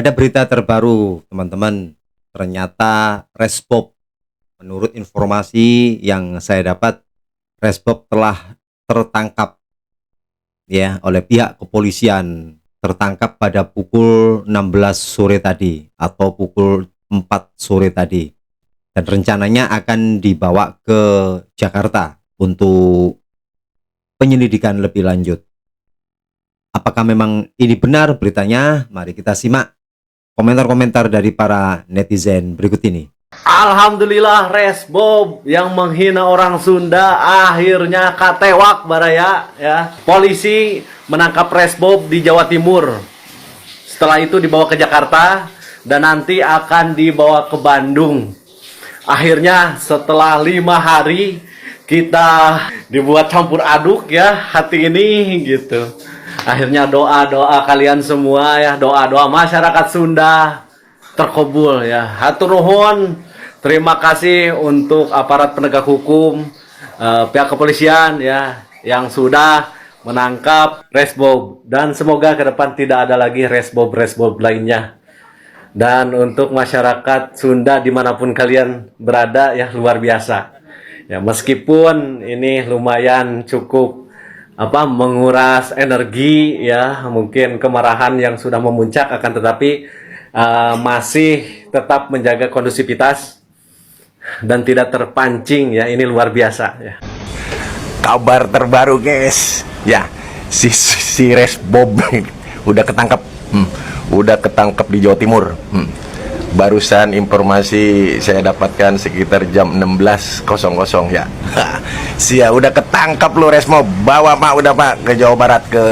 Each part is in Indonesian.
Ada berita terbaru, teman-teman. Ternyata Resbob, menurut informasi yang saya dapat, Resbob telah tertangkap ya oleh pihak kepolisian. Tertangkap pada pukul 16 sore tadi atau pukul 4 sore tadi. Dan rencananya akan dibawa ke Jakarta untuk penyelidikan lebih lanjut. Apakah memang ini benar beritanya? Mari kita simak komentar-komentar dari para netizen berikut ini. Alhamdulillah Resbob yang menghina orang Sunda akhirnya katewak baraya ya. Polisi menangkap Resbob di Jawa Timur. Setelah itu dibawa ke Jakarta dan nanti akan dibawa ke Bandung. Akhirnya setelah 5 hari kita dibuat campur aduk ya hati ini gitu. Akhirnya doa-doa kalian semua ya, doa-doa masyarakat Sunda terkabul ya. Hatur nuhun. Terima kasih untuk aparat penegak hukum, pihak kepolisian ya yang sudah menangkap Resbob, dan semoga ke depan tidak ada lagi Resbob lainnya. Dan untuk masyarakat Sunda dimanapun kalian berada ya, luar biasa. Ya, meskipun ini lumayan cukup menguras energi ya, mungkin kemarahan yang sudah memuncak, akan tetapi masih tetap menjaga kondusivitas dan tidak terpancing ya, ini luar biasa ya. Kabar terbaru guys ya, si Resbob udah ketangkep. Udah ketangkep di Jawa Timur. Barusan informasi saya dapatkan sekitar jam 16.00 ya. Sia udah ketangkap lu Resmo, bawa Pak, udah Pak ke Jawa Barat, ke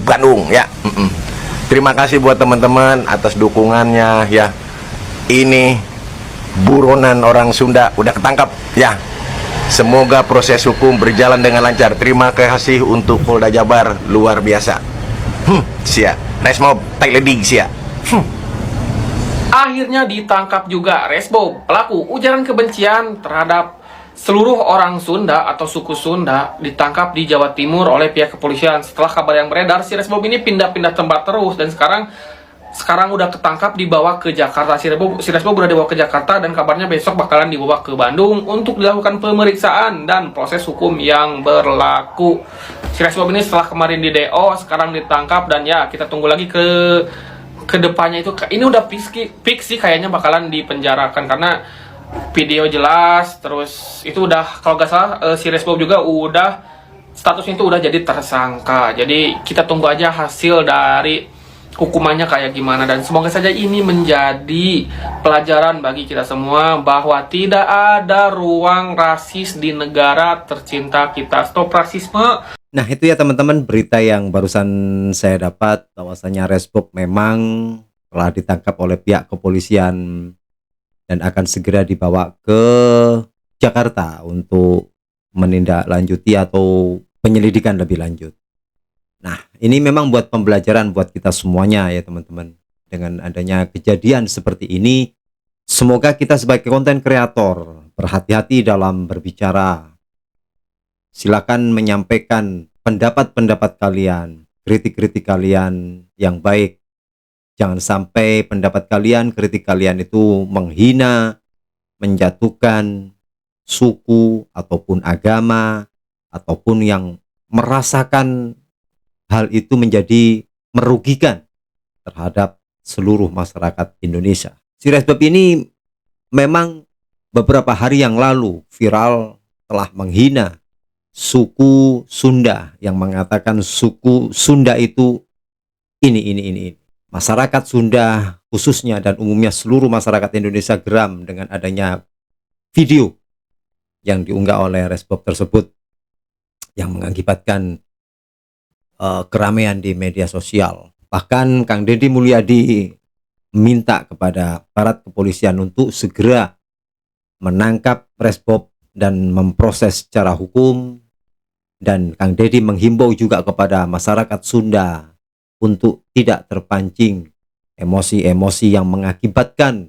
Bandung ya. Terima kasih buat teman-teman atas dukungannya ya. Ini buronan orang Sunda udah ketangkap ya. Semoga proses hukum berjalan dengan lancar. Terima kasih untuk Polda Jabar, luar biasa. Sia Resmo Thailand sia. Akhirnya ditangkap juga Resbob, pelaku ujaran kebencian terhadap seluruh orang Sunda atau suku Sunda, ditangkap di Jawa Timur oleh pihak kepolisian. Setelah kabar yang beredar, si Resbob ini pindah-pindah tempat terus, dan sekarang udah ketangkap, dibawa ke Jakarta. Si Resbob udah dibawa ke Jakarta, dan kabarnya besok bakalan dibawa ke Bandung untuk dilakukan pemeriksaan dan proses hukum yang berlaku. Si Resbob ini setelah kemarin di DO, sekarang ditangkap, dan ya kita tunggu lagi ke depannya. Itu ini udah fix sih kayaknya bakalan dipenjarakan, karena video jelas, terus itu udah, kalau gak salah si Resbob juga udah statusnya itu udah jadi tersangka. Jadi kita tunggu aja hasil dari hukumannya kayak gimana, dan semoga saja ini menjadi pelajaran bagi kita semua bahwa tidak ada ruang rasis di negara tercinta kita. Stop rasisme. Nah itu ya teman-teman, berita yang barusan saya dapat, bahwasanya Resbob memang telah ditangkap oleh pihak kepolisian dan akan segera dibawa ke Jakarta untuk menindaklanjuti atau penyelidikan lebih lanjut. Nah ini memang buat pembelajaran buat kita semuanya ya teman-teman. Dengan adanya kejadian seperti ini, semoga kita sebagai konten kreator berhati-hati dalam berbicara. Silakan menyampaikan pendapat-pendapat kalian, kritik-kritik kalian yang baik. Jangan sampai pendapat kalian, kritik kalian itu menghina, menjatuhkan suku ataupun agama, ataupun yang merasakan hal itu menjadi merugikan terhadap seluruh masyarakat Indonesia. Si Resbob ini memang beberapa hari yang lalu viral telah menghina suku Sunda, yang mengatakan suku Sunda itu ini. Masyarakat Sunda khususnya dan umumnya seluruh masyarakat Indonesia geram dengan adanya video yang diunggah oleh Resbob tersebut yang mengakibatkan keramaian di media sosial. Bahkan Kang Deddy Mulyadi minta kepada aparat kepolisian untuk segera menangkap Resbob dan memproses secara hukum. Dan Kang Deddy menghimbau juga kepada masyarakat Sunda untuk tidak terpancing emosi-emosi yang mengakibatkan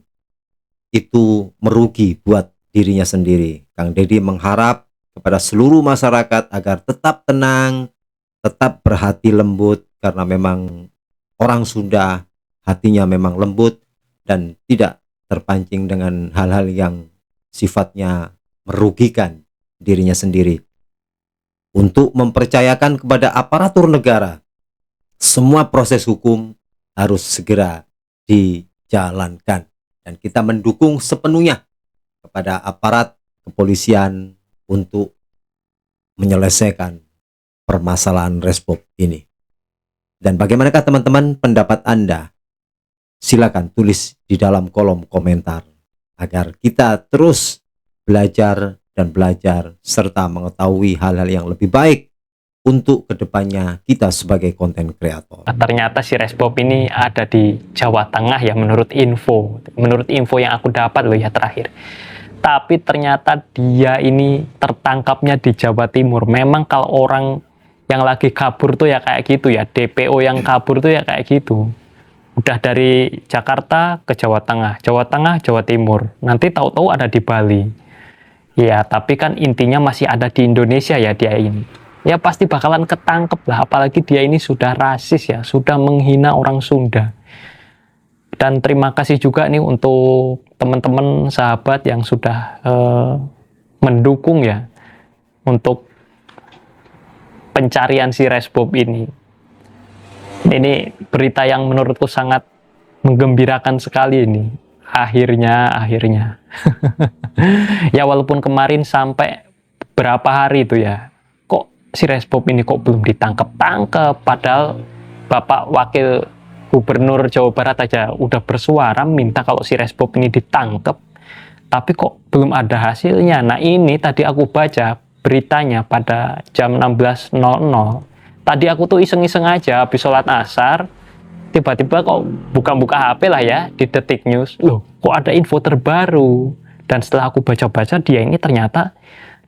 itu merugi buat dirinya sendiri. Kang Deddy mengharap kepada seluruh masyarakat agar tetap tenang, tetap berhati lembut, karena memang orang Sunda hatinya memang lembut dan tidak terpancing dengan hal-hal yang sifatnya merugikan dirinya sendiri. Untuk mempercayakan kepada aparatur negara, semua proses hukum harus segera dijalankan. Dan kita mendukung sepenuhnya kepada aparat kepolisian untuk menyelesaikan permasalahan Resbob ini. Dan bagaimanakah teman-teman pendapat Anda? Silakan tulis di dalam kolom komentar agar kita terus belajar dan belajar serta mengetahui hal-hal yang lebih baik untuk kedepannya kita sebagai konten kreator. Ternyata si Resbob ini ada di Jawa Tengah ya, menurut info yang aku dapat loh ya terakhir. Tapi ternyata dia ini tertangkapnya di Jawa Timur. Memang kalau orang yang lagi kabur tuh ya kayak gitu ya, DPO yang kabur tuh ya kayak gitu. Udah dari Jakarta ke Jawa Tengah, Jawa Timur. Nanti tahu-tahu ada di Bali. Ya, tapi kan intinya masih ada di Indonesia ya dia ini. Ya pasti bakalan ketangkep lah, apalagi dia ini sudah rasis ya, sudah menghina orang Sunda. Dan terima kasih juga nih untuk teman-teman sahabat yang sudah mendukung ya untuk pencarian si Resbob ini. Ini berita yang menurutku sangat menggembirakan sekali ini. Akhirnya. Ya walaupun kemarin sampai berapa hari itu ya, kok si Resbob ini kok belum ditangkap-tangkap, padahal Bapak Wakil Gubernur Jawa Barat aja udah bersuara minta kalau si Resbob ini ditangkap, tapi kok belum ada hasilnya. Nah ini tadi aku baca beritanya pada jam 16.00. Tadi aku tuh iseng-iseng aja habis sholat asar, tiba-tiba kok buka-buka HP lah ya di Detik News. Loh, kok ada info terbaru? Dan setelah aku baca-baca, dia ini ternyata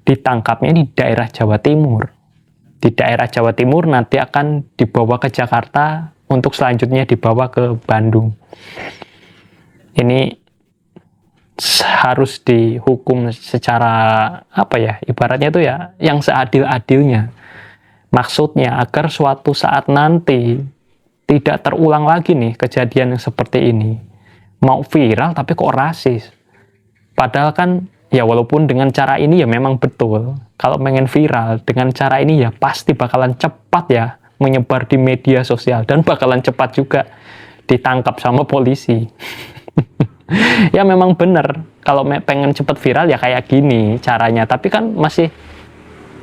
ditangkapnya di daerah Jawa Timur. Di daerah Jawa Timur nanti akan dibawa ke Jakarta untuk selanjutnya dibawa ke Bandung. Ini harus dihukum secara apa ya? Ibaratnya itu ya yang seadil-adilnya. Maksudnya agar suatu saat nanti tidak terulang lagi nih kejadian yang seperti ini. Mau viral tapi kok rasis. Padahal kan ya walaupun dengan cara ini ya memang betul. Kalau pengen viral dengan cara ini ya pasti bakalan cepat ya menyebar di media sosial dan bakalan cepat juga ditangkap sama polisi. Ya memang bener kalau pengen cepat viral ya kayak gini caranya. Tapi kan masih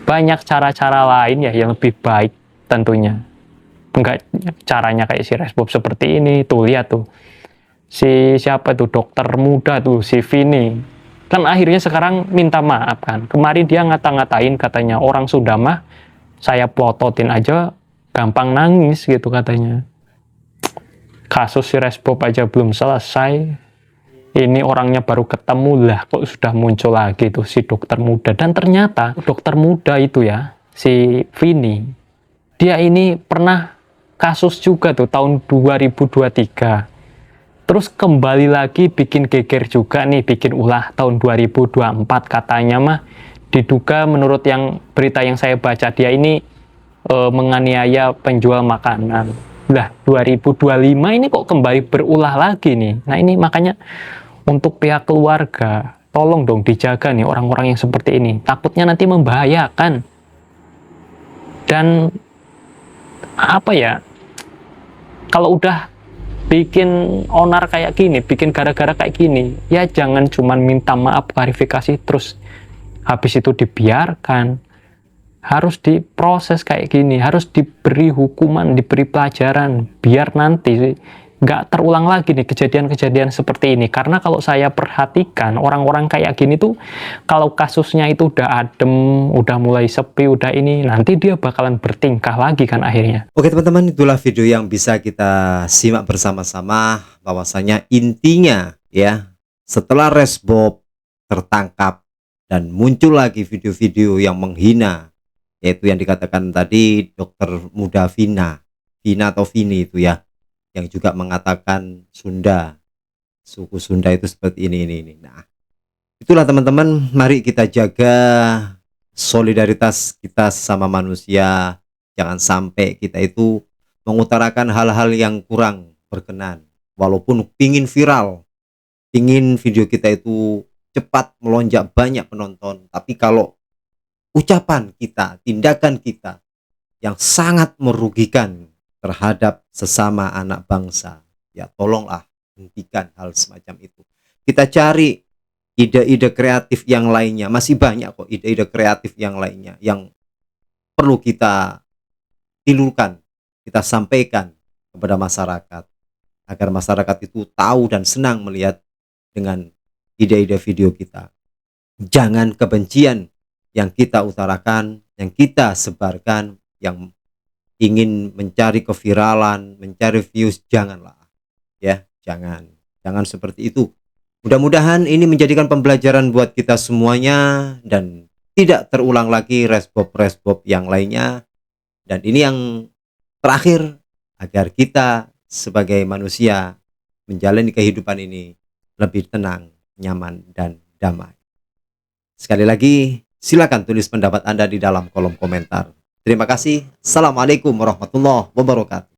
banyak cara-cara lain ya yang lebih baik tentunya. Enggak caranya kayak si Resbob seperti ini. Tuh lihat tuh. Si siapa tuh dokter muda tuh si Vini. Kan akhirnya sekarang minta maaf kan. Kemarin dia ngata-ngatain katanya orang Sunda mah saya plototin aja gampang nangis gitu katanya. Kasus si Resbob aja belum selesai. Ini orangnya baru ketemu lah kok sudah muncul lagi tuh si dokter muda. Dan ternyata dokter muda itu ya, si Vini, dia ini pernah kasus juga tuh tahun 2023. Terus kembali lagi bikin geger juga nih, bikin ulah tahun 2024 katanya mah diduga menurut yang berita yang saya baca dia ini menganiaya penjual makanan. Lah 2025 ini kok kembali berulah lagi nih. Nah ini makanya untuk pihak keluarga tolong dong dijaga nih orang-orang yang seperti ini. Takutnya nanti membahayakan. Dan apa ya? Kalau udah bikin onar kayak gini, bikin gara-gara kayak gini, ya jangan cuman minta maaf klarifikasi terus habis itu dibiarkan. Harus diproses kayak gini, harus diberi hukuman, diberi pelajaran biar nanti nggak terulang lagi nih kejadian-kejadian seperti ini. Karena kalau saya perhatikan orang-orang kayak gini tuh kalau kasusnya itu udah adem, udah mulai sepi, udah ini, nanti dia bakalan bertingkah lagi kan akhirnya. Oke teman-teman, itulah video yang bisa kita simak bersama-sama, bahwasanya intinya ya setelah Resbob tertangkap dan muncul lagi video-video yang menghina, yaitu yang dikatakan tadi dokter muda Vina atau Vini itu ya, yang juga mengatakan Sunda, suku Sunda itu seperti ini. Nah, itulah teman-teman, mari kita jaga solidaritas kita sesama manusia. Jangan sampai kita itu mengutarakan hal-hal yang kurang berkenan walaupun pingin viral, pingin video kita itu cepat melonjak banyak penonton, tapi kalau ucapan kita, tindakan kita yang sangat merugikan terhadap sesama anak bangsa, ya tolonglah hentikan hal semacam itu. Kita cari ide-ide kreatif yang lainnya, masih banyak kok ide-ide kreatif yang lainnya yang perlu kita tilukan, kita sampaikan kepada masyarakat agar masyarakat itu tahu dan senang melihat dengan ide-ide video kita. Jangan kebencian yang kita utarakan, yang kita sebarkan, yang ingin mencari keviralan, mencari views, janganlah. Ya, jangan seperti itu. Mudah-mudahan ini menjadikan pembelajaran buat kita semuanya dan tidak terulang lagi resbob-resbob yang lainnya. Dan ini yang terakhir, agar kita sebagai manusia menjalani kehidupan ini lebih tenang, nyaman, dan damai. Sekali lagi, silakan tulis pendapat Anda di dalam kolom komentar. Terima kasih. Assalamualaikum warahmatullahi wabarakatuh.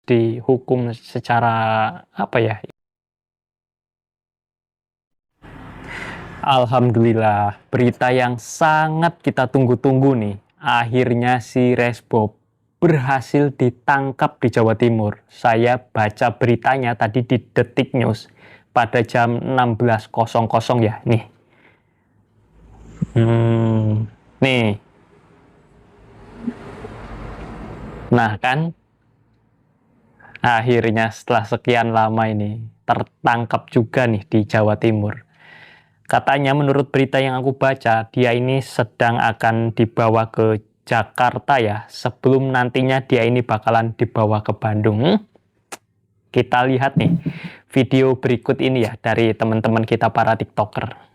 Dihukum secara apa ya? Alhamdulillah, berita yang sangat kita tunggu-tunggu nih. Akhirnya si Resbob berhasil ditangkap di Jawa Timur. Saya baca beritanya tadi di Detik News pada jam 16.00 ya. Nih. Nih. Nah kan, akhirnya setelah sekian lama ini tertangkap juga nih di Jawa Timur. Katanya menurut berita yang aku baca, dia ini sedang akan dibawa ke Jakarta ya, sebelum nantinya dia ini bakalan dibawa ke Bandung. Kita lihat nih video berikut ini ya dari teman-teman kita para TikToker.